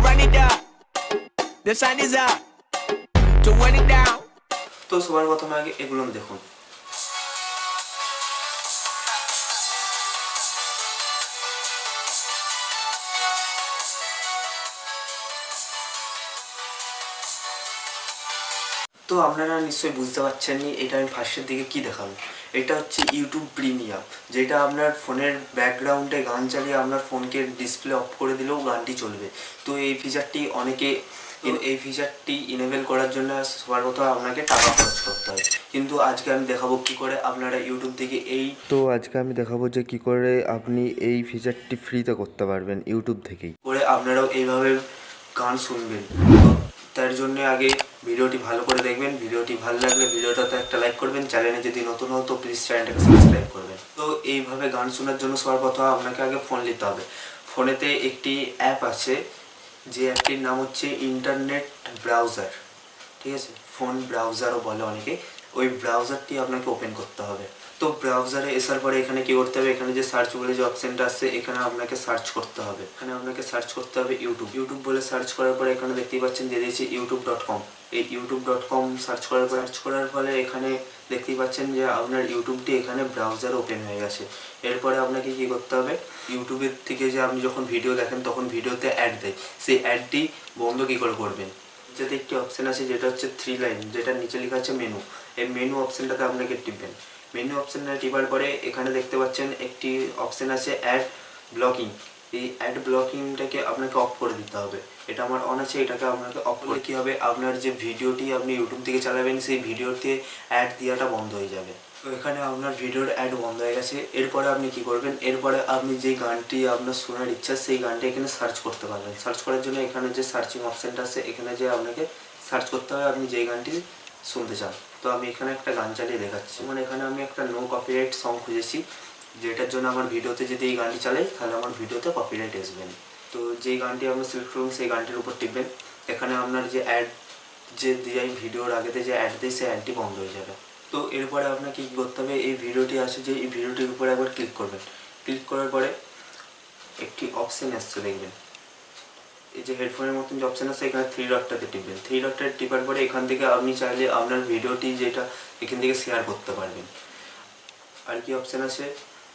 run it up. The sun is up to run it down. তো সবার প্রথমে আগে এগুলো দেখুন। তো আপনারা নিশ্চয়ই বুঝতে পারছেন নি এটা আমি ফার্স্টের দিকে কি দেখাবো। এটা হচ্ছে ইউটিউব প্রিমিয়াম, যেটা আপনার ফোনের ব্যাকগ্রাউন্ডে গান চালিয়ে আপনার ফোনকে ডিসপ্লে অফ করে দিলেও গানটি চলবে। তো এই ফিচারটি ইনেবল করার জন্য সবার কথা আপনাকে টাকা খরচ করতে হয়, কিন্তু আজকে আমি দেখাবো কি করে আপনারা ইউটিউব থেকে যে কি করে আপনি এই ফিচারটি ফ্রিতে করতে পারবেন ইউটিউব থেকেই করে আপনারাও এইভাবে গান শুনবেন। তার জন্য আগে ভিডিওটি ভালো করে দেখবেন। ভিডিওটি ভালো লাগলে ভিডিওটাতে একটা লাইক করবেন। চ্যানেলে যদি নতুন হও তো প্লিজ চ্যানেলটাকে সাবস্ক্রাইব করবেন। তো এইভাবে গান শোনার জন্য সবার প্রথম আপনাকে আগে ফোন নিতে হবে। ফোনেতে একটি অ্যাপ আছে, যে অ্যাপটির নাম হচ্ছে ইন্টারনেট ব্রাউজার, ঠিক আছে, ফোন ব্রাউজারও বলে অনেকে। ওই ব্রাউজারটি আপনাকে ওপেন করতে হবে। তো ব্রাউজারে আসার পরে এখানে কি করতে হবে, এখানে যে সার্চ বলে যে অপশনটা আসছে এখানে আপনাকে সার্চ করতে হবে। ইউটিউব বলে সার্চ করার পরে এখানে দেখতেই পাচ্ছেন দিয়ে দিয়েছি youtube.com। এই youtube.com সার্চ করার ফলে এখানে দেখতেই পাচ্ছেন যে আপনার ইউটিউবটি এখানে ব্রাউজার ওপেন হয়ে গেছে। এরপরে আপনাকে কি করতে হবে, ইউটিউবের থেকে যে আপনি যখন ভিডিও দেখেন তখন ভিডিওতে অ্যাড দেয়, সেই অ্যাডটি বন্ধ কী করে করবেন। যাতে একটি অপশান আছে যেটা হচ্ছে 3 লাইন, যেটা নিচে লেখা আছে মেনু। এই মেনু অপশানটাতে আপনাকে টিপবেন। মেনু অপশানটা টিপার পরে এখানে দেখতে পাচ্ছেন একটি অপশান আছে অ্যাড ব্লকিং। এই অ্যাড ব্লকিংটাকে আপনাকে অফ করে দিতে হবে। এটা আমার অন আছে, এটাকে আপনাকে অফ করে কী হবে, আপনার যে ভিডিওটি আপনি ইউটিউব থেকে চালাবেন সেই ভিডিওতে অ্যাড দেওয়াটা বন্ধ হয়ে যাবে। তো এখানে আপনার ভিডিওর অ্যাড বন্ধ হয়ে গেছে। এরপরে আপনি কি করবেন, এরপরে আপনি যে গানটি আপনার শোনার ইচ্ছা সেই গানটি এখানে সার্চ করতে পারবেন। সার্চ করার জন্য এখানে যে সার্চিং অপশানটা আছে এখানে যে আপনাকে সার্চ করতে হবে আপনি যেই গানটি শুনতে চান। তো আমি এখানে একটা গান চালিয়ে দেখাচ্ছি। মানে এখানে আমি একটা নো কপিরাইট সং খুঁজেছি, যেটার জন্য আমার ভিডিওতে যদি এই গানটি চালাই তাহলে আমার ভিডিওতে কপিরাইট আসবে না। তো যেই গানটি আমরা সিলেক্ট করবেন সেই গানটির উপর টিপবেন। এখানে আপনার যে অ্যাড যে দিয়ে ভিডিওর আগেতে যে অ্যাড দেয় সেই অ্যাডটি বন্ধ হয়ে যাবে। তো এরপরে আপনাকে কী করতে হবে, এই ভিডিওটি আছে যে এই ভিডিওটির উপরে একবার ক্লিক করবেন। ক্লিক করার পরে একটি অপশান আসছে দেখবেন, এই যে হেডফোনের মতন যে অপশান আছে এখানে 3 ডটটাতে টিপবেন। 3 ডটটা টিপার পরে এখান থেকে আপনি চাইলে আপনার ভিডিওটি যেটা এখান থেকে শেয়ার করতে পারবেন। আর কি অপশান আছে,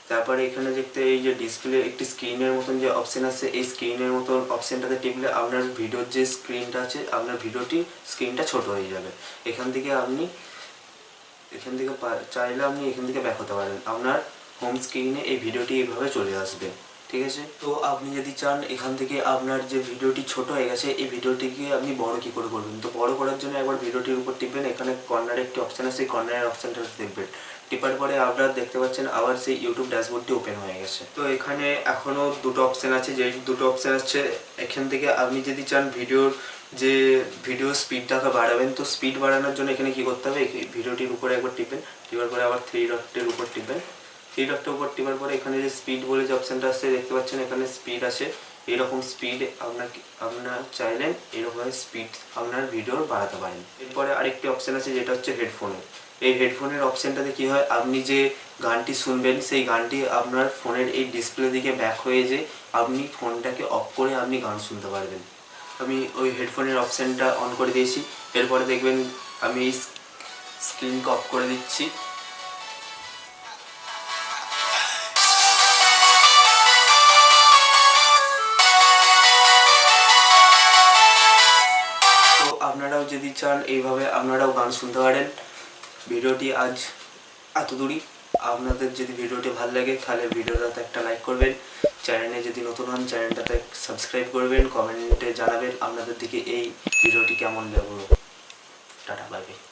তারপরে এখানে দেখতে এই যে ডিসপ্লে একটি স্ক্রিনের মতন যে অপশান আছে, এই স্ক্রিনের মতন অপশানটাতে টিপলে আপনার ভিডিওর যে স্ক্রিনটা আছে আপনার ভিডিওটি স্ক্রিনটা ছোট হয়ে যাবে। এখান থেকে চাইলে আপনি এখান থেকে ব্যাক হতে পারেন। আপনার হোম স্ক্রিনে এই ভিডিওটি এইভাবে চলে আসবে, ঠিক আছে। তো আপনি যদি চান এখান থেকে আপনার যে ভিডিওটি ছোট হয়ে গেছে এই ভিডিওটিকে আপনি বড় কী করে করবেন, তো বড় করার জন্য একবার ভিডিওটির উপর টিপবেন। এখানে কর্নারে একটি অপশান আছে, সেই কর্নারের অপশানটা দেখবেন। টিপার পরে আপনারা দেখতে পাচ্ছেন আবার সেই ইউটিউব ড্যাশবোর্ডটি ওপেন হয়ে গেছে। তো এখানে এখনও দুটো অপশান আছে, যে দুটো অপশান আছে এখান থেকে আপনি যদি চান ভিডিও স্পিডটাকে বাড়াবেন, তো স্পিড বাড়ানোর জন্য এখানে কী করতে হবে, ভিডিওটির উপরে একবার টিপবেন। টিপার পরে আবার 3 ডটের উপর টিপবেন। 3 ডটের উপর টিপার পরে এখানে যে স্পিড বলে যে অপশানটা আসছে দেখতে পাচ্ছেন এখানে স্পিড আছে। এইরকম স্পিড আপনার চাইলেন এরকম স্পিড আপনার ভিডিওর বাড়াতে পারেন। এরপরে আরেকটি অপশান আছে যেটা হচ্ছে হেডফোনের। এই হেডফোনের অপশানটাতে কী হয়, আপনি যে গানটি শুনবেন সেই গানটি আপনার ফোনের এই ডিসপ্লে দিকে ব্যাক হয়ে যে আপনি ফোনটাকে অফ করে আপনি গান শুনতে পারবেন। আমি ওই হেডফোনের অপশানটা অন করে দিয়েছি। এরপরে দেখবেন আমি স্ক্রিনকে অফ করে দিচ্ছি। তো আপনারাও যদি চান এইভাবে আপনারাও গান শুনতে পারেন। ভিডিওটি আজ এতদূরই। আপনাদের যদি ভিডিওটি ভালো লাগে তাহলে ভিডিওটাতে একটা লাইক করবেন। চ্যানেলে যদি নতুন হন চ্যানেলটাতে সাবস্ক্রাইব করবেন। কমেন্টে জানাবেন আপনাদের দিকে এই ভিডিওটি কেমন লাগলো। Tata, bye bye.